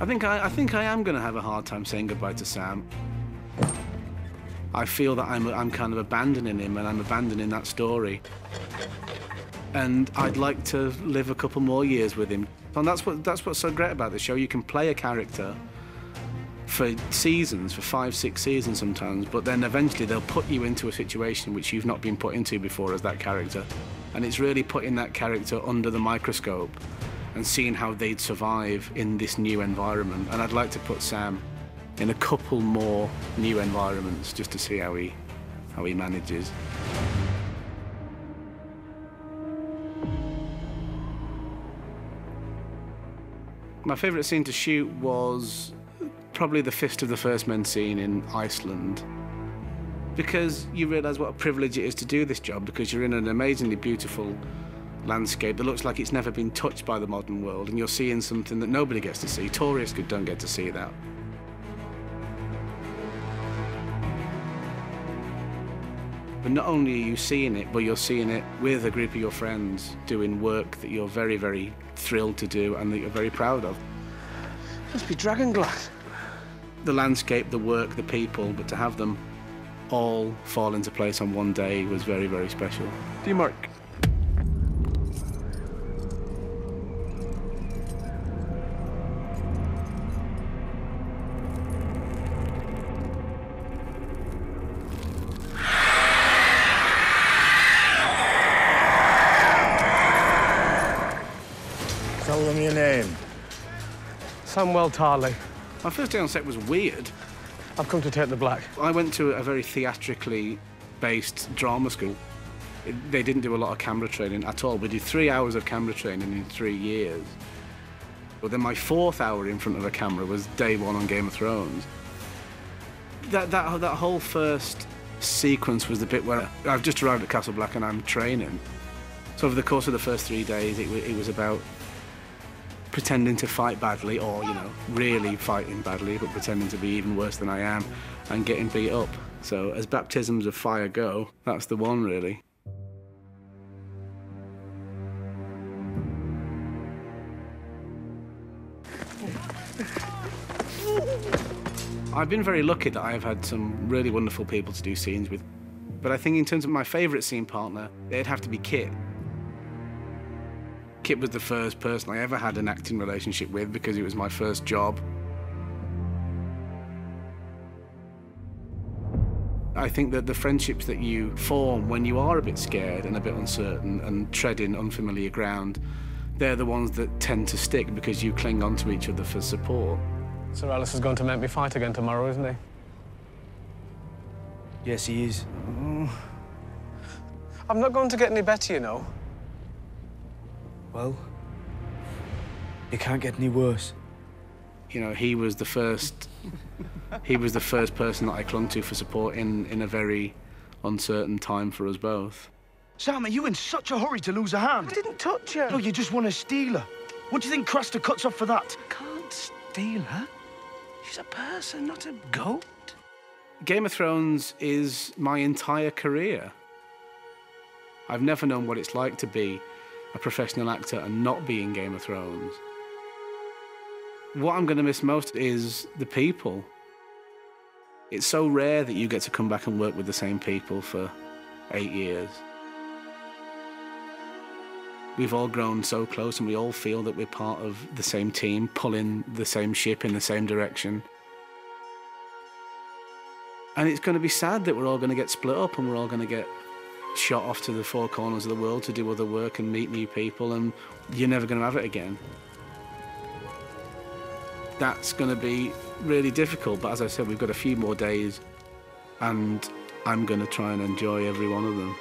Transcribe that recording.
I think I am going to have a hard time saying goodbye to Sam. I feel that I'm kind of abandoning him, and I'm abandoning that story. And I'd like to live a couple more years with him. And that's what's so great about the show. You can play a character for seasons, for 5, 6 seasons sometimes, but then eventually they'll put you into a situation which you've not been put into before as that character. And it's really putting that character under the microscope and seeing how they'd survive in this new environment. And I'd like to put Sam in a couple more new environments just to see how he manages. My favourite scene to shoot was probably the Fist of the First Men scene in Iceland, because you realise what a privilege it is to do this job, because you're in an amazingly beautiful landscape that looks like it's never been touched by the modern world, and you're seeing something that nobody gets to see. Tourists don't get to see that. But not only are you seeing it, but you're seeing it with a group of your friends doing work that you're very, very thrilled to do and that you're very proud of. Must be dragon glass. The landscape, the work, the people, but to have them all fall into place on one day was very, very special. Do you mark? Tell them your name. Samuel Tarley. My first day on set was weird. I've come to take the black. I went to a very theatrically based drama school. They didn't do a lot of camera training at all. We did 3 hours of camera training in 3 years. But then my 4th hour in front of a camera was day 1 on Game of Thrones. That whole first sequence was the bit where I've just arrived at Castle Black and I'm training. So over the course of the first 3 days, it was about pretending to fight badly, or, you know, really fighting badly, but pretending to be even worse than I am and getting beat up. So as baptisms of fire go, that's the one, really. I've been very lucky that I have had some really wonderful people to do scenes with. But I think in terms of my favourite scene partner, it'd have to be Kit. Kit was the first person I ever had an acting relationship with because it was my first job. I think that the friendships that you form when you are a bit scared and a bit uncertain and treading unfamiliar ground, they're the ones that tend to stick because you cling on to each other for support. Sir Alice is going to make me fight again tomorrow, isn't he? Yes, he is. I'm not going to get any better, you know. Well, it can't get any worse. You know, he was the first person that I clung to for support in a very uncertain time for us both. Sam, are you in such a hurry to lose a hand? I didn't touch her. No, you just want to steal her. What do you think Craster cuts off for that? I can't steal her. She's a person, not a goat. Game of Thrones is my entire career. I've never known what it's like to be a professional actor and not be in Game of Thrones. What I'm going to miss most is the people. It's so rare that you get to come back and work with the same people for 8 years. We've all grown so close and we all feel that we're part of the same team, pulling the same ship in the same direction. And it's going to be sad that we're all going to get split up and we're all going to get shot off to the 4 corners of the world to do other work and meet new people, and you're never going to have it again. That's going to be really difficult, but as I said, we've got a few more days and I'm going to try and enjoy every one of them.